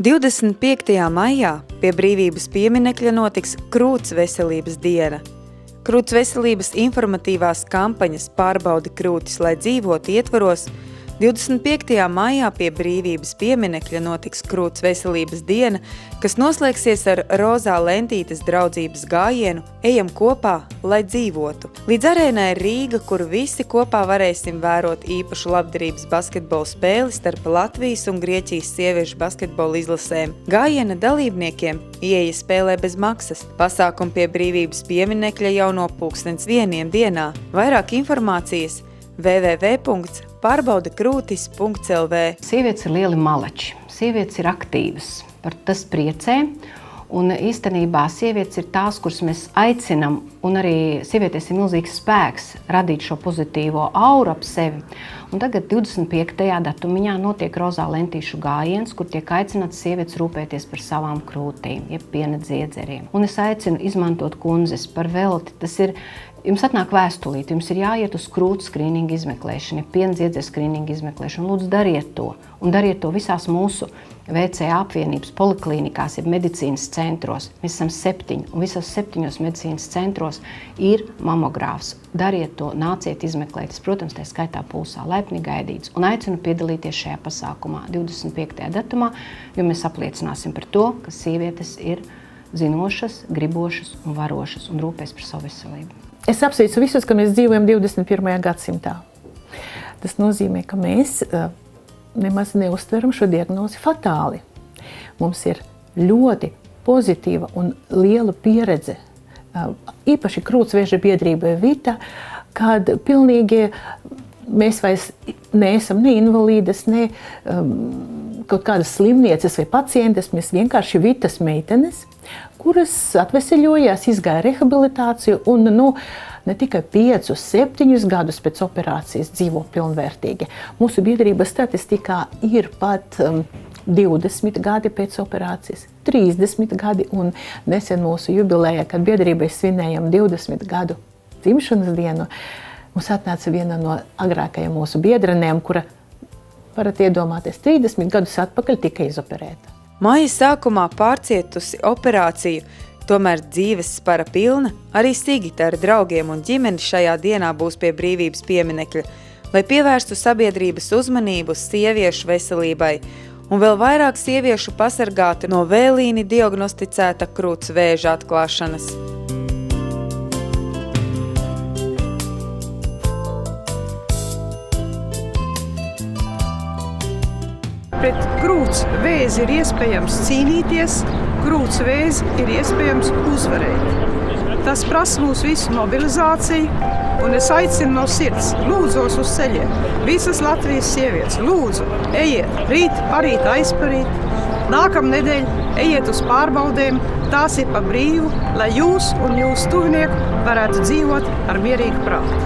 25. maijā pie Brīvības pieminekļa notiks Krūts veselības diena. Krūts veselības informatīvās kampaņas Pārbaudi krūtis, lai dzīvotu ietvaros 25. maijā pie Brīvības pieminekļa notiks Krūts veselības diena, kas noslēgsies ar rozā lentītes draudzības gājienu Ejam kopā, lai dzīvotu. Līdz arēnai Rīga, kur visi kopā varēsim vērot īpašu labdarības basketbola spēli starp Latvijas un Grieķijas sieviešu basketbola izlasēm. Gājiena dalībniekiem ieeja spēlē bez maksas. Pasākumi pie Brīvības pieminekļa jau no 1:00 dienā. Vairāk informācijas www.pārbaudekrūtis.lv. Sievietes ir lieli maleči, sievietes ir aktīvas, par tas priecē. Un īstenībā sievietes ir tās, kuras mēs aicinam, un arī sievietes ir milzīgs spēks radīt šo pozitīvo auru ap sevi. Un tagad 25. datumiņā notiek rozā lentīšu gājiens, kur tiek aicināts sievietes rūpēties par savām krūtīm, jeb piena dziedzeriem. Un es aicinu izmantot kundzes par velti. Tas ir, jums atnāk vēstulīti, jums ir jāiet uz krūtu skrīningu izmeklēšanu, piena dziedzeru skrīningu izmeklēšanu. Lūdzu, dariet to. Un dariet to visās mūsu VCA apvienības poliklīnikās, jeb medicīnas centros. Mēs esam 7, un visos 7 medicīnas centros ir mamogrāfs. Dariet to, nāciet izmeklēt. Protams, tā skaitā pulsā laipni gaidīts. Un aicinu piedalīties šajā pasākumā 25. datumā, jo mēs apliecināsim par to, ka sievietes ir zinošas, gribošas un varošas un rūpēs par savu veselību. Es apsveicu visus, ka mēs dzīvojam 21. gadsimtā. Tas nozīmē, ka mēs nemaz neuztveram šo diagnozi fatāli. Mums ir ļoti pozitīva un liela pieredze, īpaši krūtsvēža biedrība Vita, kad pilnīgi mēs vairs neesam ne invalīdes, ne kaut kādas slimnieces vai pacientes, mēs vienkārši Vitas meitenes, kuras atveseļojās, izgāja rehabilitāciju un ne tikai 5, 7 gadus pēc operācijas dzīvo pilnvērtīgi. Mūsu biedrības statistikā ir pat 20 gadi pēc operācijas, 30 gadi un nesen mūsu jubilejā, kad biedrībai svinējam 20 gadu dzimšanas dienu, mums atnāca viena no agrākajām mūsu biedrenēm, kura, varat iedomāties, 30 gadus atpakaļ tika izoperēta. Maija sākumā pārcietusi operāciju, tomēr dzīves spara pilna, arī Sigita ar draugiem un ģimeni šajā dienā būs pie Brīvības pieminekļa, lai pievērstu sabiedrības uzmanību sieviešu veselībai un vēl vairāk sieviešu pasargātu no vēlīni diagnosticēta krūts vēža atklāšanas. Pret krūts vēzi ir iespējams cīnīties, krūts vēzi ir iespējams uzvarēt. Tas prasa mūsu visu mobilizāciju, un es aicinu no sirds, lūdzos uz ceļiem. Visas Latvijas sievietes, lūdzu, ejiet rīt, parīt, aizparīt. Nākamnedēļ ejiet uz pārbaudēm, tās ir pa brīvu, lai jūs un jūsu tuvinieki varētu dzīvot ar mierīgu prātu.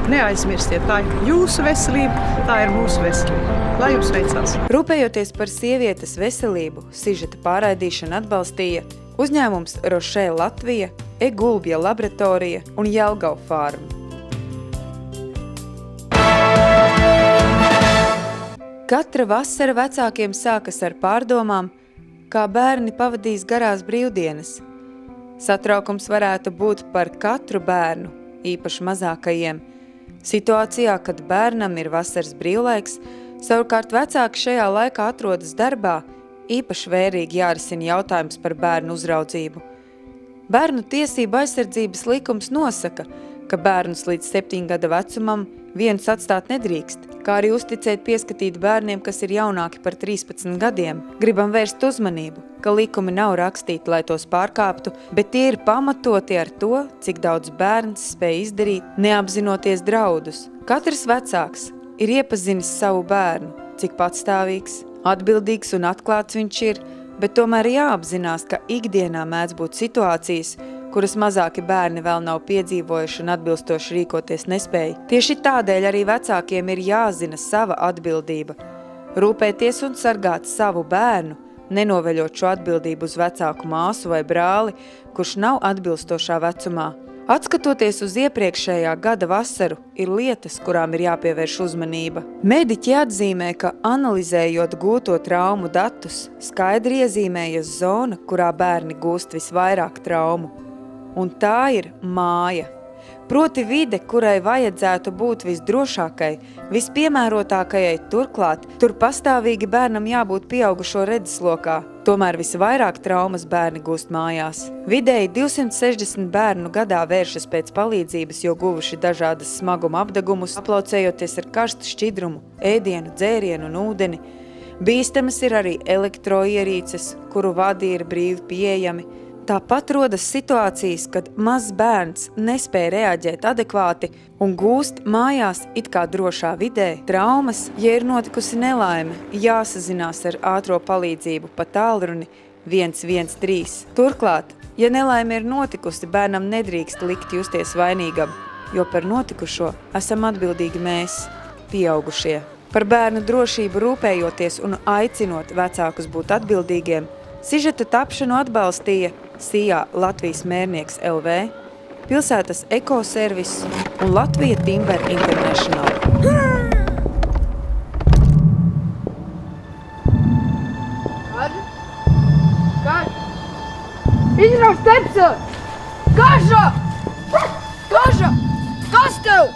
Neaizmirstiet, tā ir jūsu veselība, tā ir mūsu veselība. Lai jums veicās! Rūpējoties par sievietes veselību, sižeta pārraidīšanu atbalstīja uzņēmums Rošē Latvija, Egulbja laboratorija un Jelgava farma. Katra vasara vecākiem sākas ar pārdomām, kā bērni pavadīs garās brīvdienas. Satraukums varētu būt par katru bērnu, īpaši mazākajiem. Situācijā, kad bērnam ir vasaras brīvlaiks, savukārt vecāki šajā laikā atrodas darbā, īpaši vērīgi jārisina jautājums par bērnu uzraudzību. Bērnu tiesību aizsardzības likums nosaka, ka bērnus līdz 7 gada vecumam vienus atstāt nedrīkst, kā arī uzticēt pieskatīt bērniem, kas ir jaunāki par 13 gadiem. Gribam vērst uzmanību, ka likumi nav rakstīti, lai tos pārkāptu, bet tie ir pamatoti ar to, cik daudz bērns spēj izdarīt, neapzinoties draudus. Katrs vecāks ir iepazinis savu bērnu, cik patstāvīgs, atbildīgs un atklāts viņš ir, bet tomēr jāapzinās, ka ikdienā mēdz būt situācijas, kuras mazāki bērni vēl nav piedzīvojuši un atbilstoši rīkoties nespēja. Tieši tādēļ arī vecākiem ir jāzina sava atbildība. Rūpēties un sargāt savu bērnu, nenoveļot šo atbildību uz vecāku māsu vai brāli, kurš nav atbilstošā vecumā. Atskatoties uz iepriekšējā gada vasaru, ir lietas, kurām ir jāpievērš uzmanība. Mediķi atzīmē, ka analizējot gūto traumu datus, skaidri iezīmējas zona, kurā bērni gūst visvairāk traumu. Un tā ir māja. Proti vide, kurai vajadzētu būt visdrošākai, vispiemērotākajai turklāt, tur pastāvīgi bērnam jābūt pieaugušo redzeslokā. Tomēr visvairāk traumas bērni gūst mājās. Vidēji 260 bērnu gadā vēršas pēc palīdzības, jo guvuši dažādas smaguma apdegumus, aplaucējoties ar karstu šķidrumu, ēdienu, dzērienu un ūdeni. Bīstamas ir arī elektroierīces, kuru vadi ir brīvi pieejami. Tāpat rodas situācijas, kad mazs bērns nespēja reaģēt adekvāti un gūst mājās it kā drošā vidē traumas, ja ir notikusi nelaime, jāsazinās ar ātro palīdzību pa tālruni 113. Turklāt, ja nelaime ir notikusi, bērnam nedrīkst likt justies vainīgam, jo par notikušo esam atbildīgi mēs, pieaugušie. Par bērnu drošību rūpējoties un aicinot vecākus būt atbildīgiem, sižeta tapšanu atbalstīja Sijā Latvijas Mērnieks LV, Pilsētas ekoservis un Latvija Timber International. Kad? Izrauj stepsi! Kaža! Kaža! Kas tev?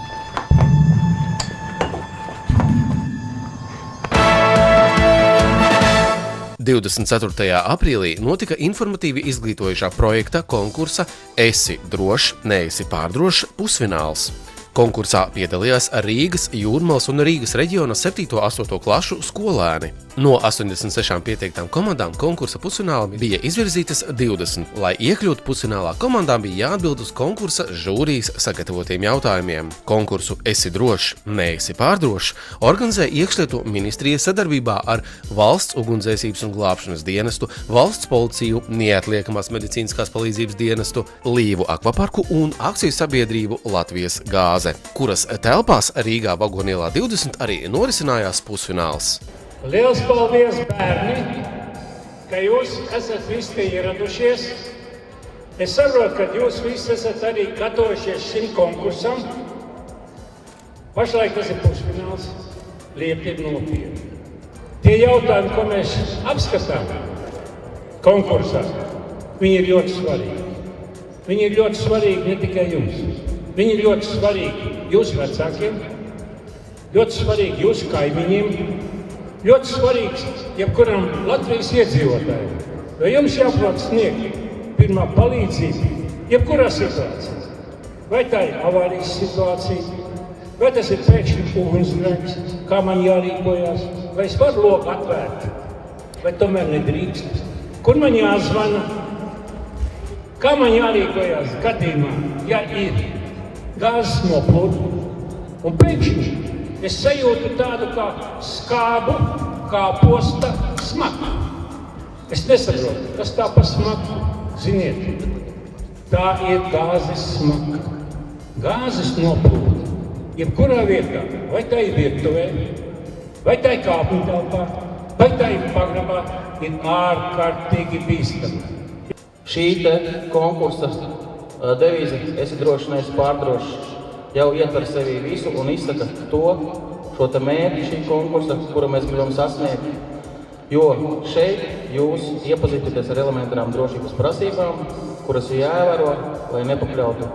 24. aprīlī notika informatīvi izglītojušā projekta konkursa Esi drošs, neesi pārdrošs pusfināls. Konkursā piedalījās Rīgas, Jūrmalas un Rīgas reģiona 7. un 8. klašu skolēni. No 86 pieteiktām komandām konkursa pusfināli bija izvirzītas 20. Lai iekļūtu pusfinālā, komandām bija jāatbild uz konkursa žūrijas sagatavotiem jautājumiem. Konkursu Esi drošs, neesi pārdrošs organizē Iekšlietu ministrija sadarbībā ar Valsts ugunsdzēsības un glābšanas dienestu, Valsts policiju, Neatliekamās medicīniskās palīdzības dienestu, Līvu akvaparku un akciju sabiedrību Latvijas gāze, kuras telpās Rīgā Vagonielā 20 arī norisinājās pusfināls. Liels paldies, bērni, ka jūs esat visi te ieradušies. Es saprotu, ka jūs visi esat arī gatavojušies šim konkursam. Pašlaik tas ir pusfināls, lieta ir nopietna. Tie jautājumi, ko mēs apskatām konkursā, viņi ir ļoti svarīgi. Viņi ir ļoti svarīgi ne tikai jums. Viņi ir ļoti svarīgi jūsu vecākiem, ļoti svarīgi jūsu kaimiņiem, ļoti svarīgs jebkuram Latvijas iedzīvotājiem. Jo jums jāprot sniegt pirmā palīdzība jebkurā situācijā. Vai tā ir avārijas situācija, vai tas ir pēkšņi ugunsgrēks, kā man jārīkojās, vai es varu loku atvērt, vai tomēr nedrīkst, kur man jāzvana, kā man jārīkojās gadījumā, ja ir gāzes noplūde, un pēkšņi es sajūtu tādu kā skābu, kā posta smaku. Es nesaprotu, kas tā pa smaku. Ziniet, tā ir gāzes smaka. Gāzes noplūde, jebkurā vietā, vai tā ir virtuvē, vai tā ir kāpņu telpā, vai tā ir pagrabā, ir ārkārtīgi bīstama. Šī te konkursa devīze Esi drošs, neesi pārdrošs jau ietver sevi visu un izsaka šo te mērķi šī konkursa, kuru mēs gribam sasniegt. Jo šeit jūs iepazīties ar elementārām drošības prasībām, kuras ir jāievēro, lai nepakļautu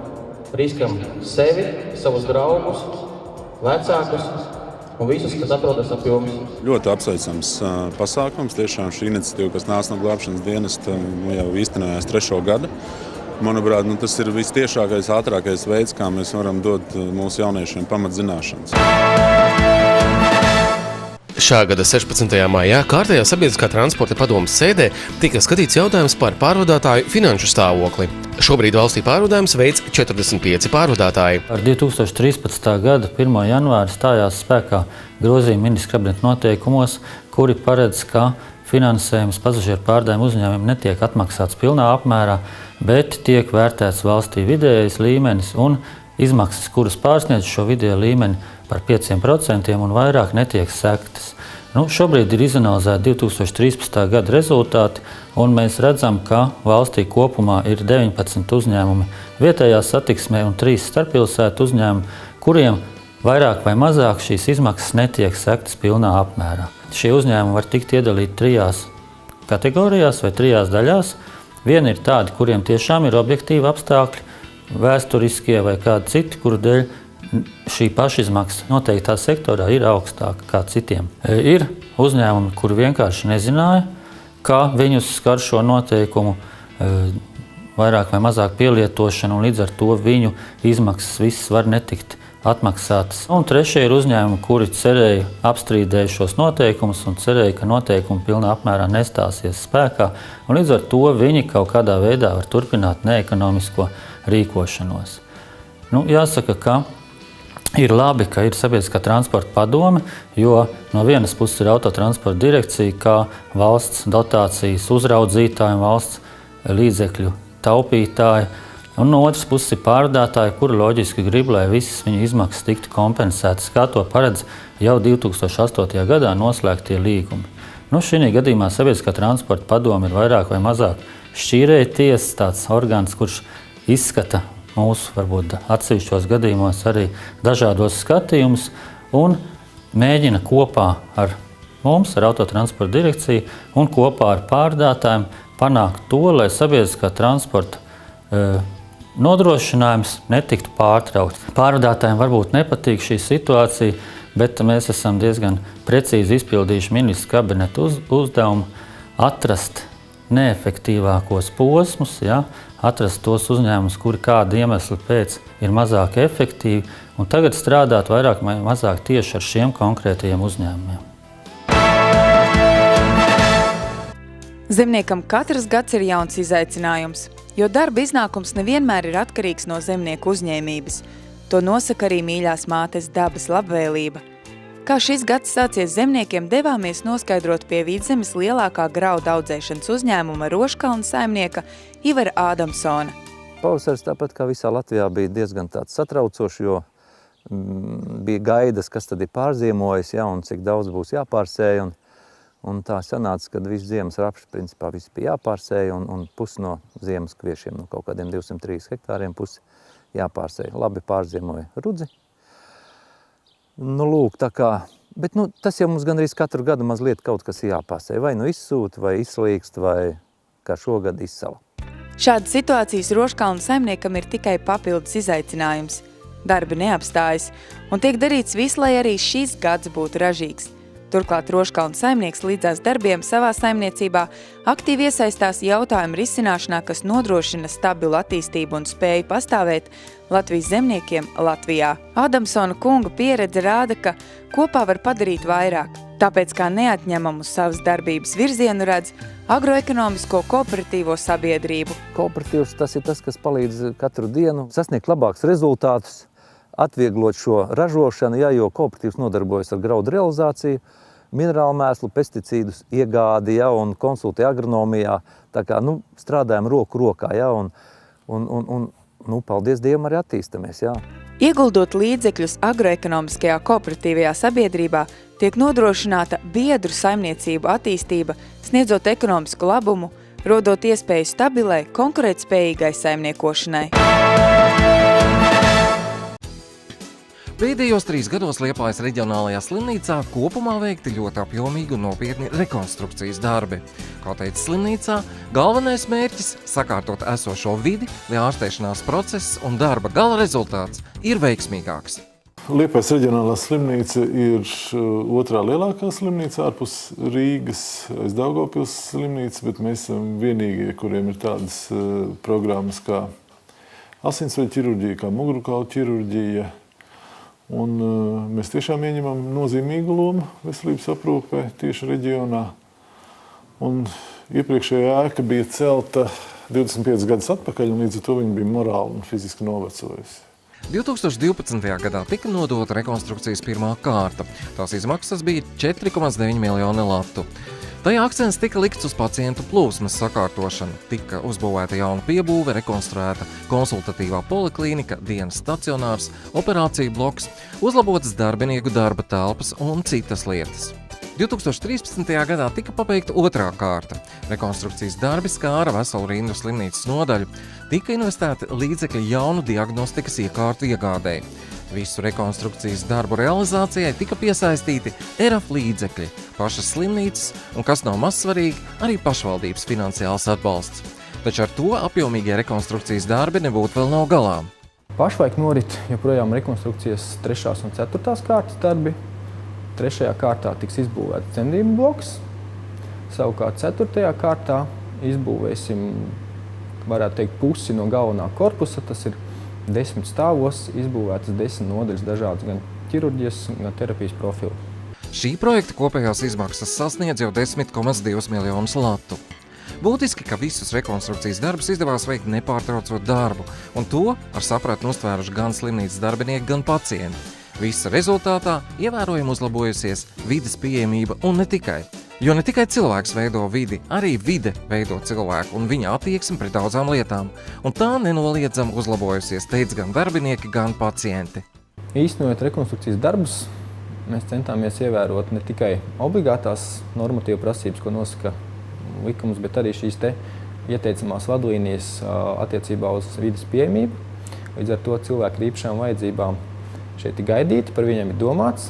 riskam sevi, savus draugus, vecākus un visus, kas atrodas ap jums. Ļoti apsveicams pasākums. Tiešām šī iniciatīva, kas nāca no glābšanas dienesta, jau īstenojās 3. gadu. Manuprāt, tas ir vistiešākais, ātrākais veids, kā mēs varam dot mūsu jauniešiem pamatzināšanas. Šā gada 16. maijā kārtējā sabiedriskā transporta padomes sēdē tika skatīts jautājums par pārvadātāju finanšu stāvokli. Šobrīd valstī pārvadājums veids 45 pārvadātāji. Ar 2013. gada 1. janvāri stājās spēkā grozījumi ministra kabineta noteikumos, kuri paredz, ka finansējums pasažieru pārvadājumu uzņēmumiem netiek atmaksāts pilnā apmērā, bet tiek vērtēts valstī vidējais līmenis un izmaksas, kuras pārsniedz šo vidējo līmeni par 5% un vairāk netiek sektas. Šobrīd ir izanalizēti 2013. gada rezultāti, un mēs redzam, ka valstī kopumā ir 19 uzņēmumi vietējā satiksmē un 3 starppilsētu uzņēmumi, kuriem vairāk vai mazāk šīs izmaksas netiek sektas pilnā apmērā. Šie uzņēmumi var tikt iedalīti 3 kategorijās vai 3 daļās. Viena ir tādi, kuriem tiešām ir objektīvi apstākļi, vēsturiskie vai kādi citi, kuru dēļ šī pašizmaksa noteiktā sektorā ir augstāka kā citiem. Ir uzņēmumi, kuri vienkārši nezināja, kā viņus skar šo noteikumu vairāk vai mazāk pielietošanu, un līdz ar to viņu izmaksas visas var netikt atmaksātas. Un trešie ir uzņēmumi, kuri cerēja apstrīdēja šos noteikumus un cerēja, ka noteikumi pilnā apmērā nestāsies spēkā, un līdz ar to viņi kaut kādā veidā var turpināt neekonomisko rīkošanos. Jāsaka, ka ir labi, ka ir Sabiedriskā transporta padome, jo no vienas puses ir autotransporta direkcija, kā valsts dotācijas uzraudzītāji un valsts līdzekļu taupītāji, un no otras puses ir pārvadātāji, kuri loģiski grib, lai visas viņu izmaksas tiktu kompensētas, kā to paredz jau 2008. gadā noslēgtie līgumi. Šī gadījumā Sabiedriskā transporta padome ir vairāk vai mazāk šķīrēja tiesas, tāds orgāns, kurš izskata mūsu, varbūt atsevišķos gadījumos arī dažādos skatījumus un mēģina kopā ar mums, ar autotransporta direkciju un kopā ar pārvadātājiem panākt to, lai sabiedriskā transporta nodrošinājums netiktu pārtraukts. Pārvadātājiem varbūt nepatīk šī situācija, bet mēs esam diezgan precīzi izpildījuši ministra kabineta uzdevumu atrast neefektīvākos posmus, atrast tos uzņēmumus, kuri kāda iemesla pēc ir mazāk efektīvi, un tagad strādāt vairāk vai mazāk tieši ar šiem konkrētajiem uzņēmumiem. Zemniekam katrs gads ir jauns izaicinājums, jo darba iznākums nevienmēr ir atkarīgs no zemnieku uzņēmības. To nosaka arī mīļās mātes dabas labvēlība. Kā šis gads sācies zemniekiem, devāmies noskaidrot pie Vidzemes lielākā graudu audzēšanas uzņēmuma Roškalna saimnieka Ivara Ādamsona. Pavasaris tāpat kā visā Latvijā bija diezgan tāds satraucošs, jo bija gaidas, kas tad ir pārziemojis, un cik daudz būs jāpārsēja. Un tā sanāca, kad viss ziemas rapši principā viss bija jāpārsēja un pusi no ziemas kviešiem, no kaut kādiem 203 hektāriem pusi jāpārsēja. Labi pārziemoja rudzi. Lūk, tā kā, bet tas jau mums gandrīz katru gadu mazliet kaut kas jāpārsēja. Vai izsūta, vai izslīkst, vai kā šogad izsala. Šādas situācijas Roškalna saimniekam ir tikai papildus izaicinājums. Darbi neapstājas, un tiek darīts viss, lai arī šis gads būtu ražīgs. Turklāt Roškalna saimnieks līdzās darbiem savā saimniecībā aktīvi iesaistās jautājumu risināšanā, kas nodrošina stabilu attīstību un spēju pastāvēt Latvijas zemniekiem Latvijā. Ādamsona kunga pieredze rāda, ka kopā var padarīt vairāk, tāpēc kā neatņemamu savas darbības virzienu redz agroekonomisko kooperatīvo sabiedrību. Kooperatīvs tas ir tas, kas palīdz katru dienu sasniegt labākus rezultātus, atvieglot šo ražošanu, jo kooperatīvs nodarbojas ar graudu realizāciju, minerālu mēslu, pesticīdus iegādi, un konsultē agronomijā. Tā kā, strādājam roku rokā, un paldies Dievam arī attīstamies, Ieguldot līdzekļus agroekonomiskajā kooperatīvajā sabiedrībā, tiek nodrošināta biedru saimniecību attīstība, sniedzot ekonomisku labumu, rodot iespēju stabilai, konkurētspējīgai saimniekošanai. Pēdējos 3 gados Liepājas reģionālajā slimnīcā kopumā veikti ļoti apjomīgi un nopietni rekonstrukcijas darbi. Kā teica slimnīcā, galvenais mērķis – sakārtot esošo vidi, lai ārstēšanās process un darba gala rezultāts ir veiksmīgāks. Liepājas reģionālā slimnīca ir otrā lielākā slimnīca ārpus Rīgas, aiz Daugavpils slimnīca, bet mēs esam vienīgie, kuriem ir tādas programmas kā asinsveļu ķirurģija, kā mugurkaulu ķirurģija. Un mēs tiešām ieņemam nozīmīgu lomu veselības aprūpē tieši reģionā. Un iepriekšējā ēka bija celta 25 gadus atpakaļ, un līdz ar to viņa bija morāli un fiziski novecojusi. 2012. gadā tika nodota rekonstrukcijas pirmā kārta. Tās izmaksas bija 4,9 miljoni latu. Tajā akcents tika likts uz pacientu plūsmas sakārtošanu, tika uzbūvēta jauna piebūve, rekonstruēta konsultatīvā poliklīnika, dienas stacionārs, operāciju bloks, uzlabotas darbinieku darba telpas un citas lietas. 2013. gadā tika pabeigta otrā kārta. Rekonstrukcijas darbi skāra veselu rindu slimnīcas nodaļu, tika investēti līdzekļi jaunu diagnostikas iekārtu iegādēji. Visu rekonstrukcijas darbu realizācijai tika piesaistīti ERAF līdzekļi, pašas slimnīcas un, kas nav maz svarīgi, arī pašvaldības finansiāls atbalsts. Taču ar to apjomīgie rekonstrukcijas darbi nebūtu vēl nav galā. Pašlaik norit joprojām rekonstrukcijas 3. un 4. kārtas darbi. 3. kārtā tiks izbūvēts dzemdību bloks, savukārt 4. kārtā izbūvēsim, varētu teikt, pusi no galvenā korpusa, tas ir 10 stāvos, izbūvētas 10 nodaļas dažādas gan ķirurģijas, gan terapijas profilu. Šī projekta kopējās izmaksas sasniedz jau 10,2 miljonus latu. Būtiski, ka visus rekonstrukcijas darbus izdevās veikt nepārtraucot darbu, un to ar sapratni uztvēruši gan slimnīcas darbinieki, gan pacienti. Visa rezultātā ievērojami uzlabojusies vides pieejamība un ne tikai. Jo ne tikai cilvēks veido vidi, arī vide veido cilvēku un viņa attieksmi pret daudzām lietām. Un tā nenoliedzami uzlabojusies, teica gan darbinieki, gan pacienti. Īstenojot rekonstrukcijas darbus, mēs centāmies ievērot ne tikai obligātās normatīvu prasības, ko nosaka likums, bet arī šīs te ieteicamās vadlīnijas attiecībā uz vides pieejamību. Līdz ar to cilvēku ar īpašām vajadzībām šeit ir gaidīti, par viņiem ir domāts,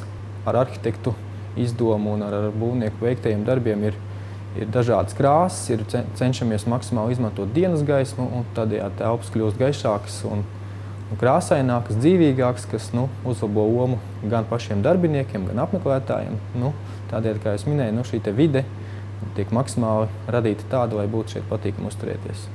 ar arhitektu izdomu un ar būvnieku veiktajiem darbiem ir dažādas krāsas, cenšamies maksimāli izmantot dienas gaismu, un tādējādi telpas kļūst gaišākas un krāsainākas, dzīvīgākas, kas uzlabo lomu gan pašiem darbiniekiem, gan apmeklētājiem. Tādējādi, kā es minēju, šī te vide tiek maksimāli radīta tāda, lai būtu šeit patīkami uzturēties.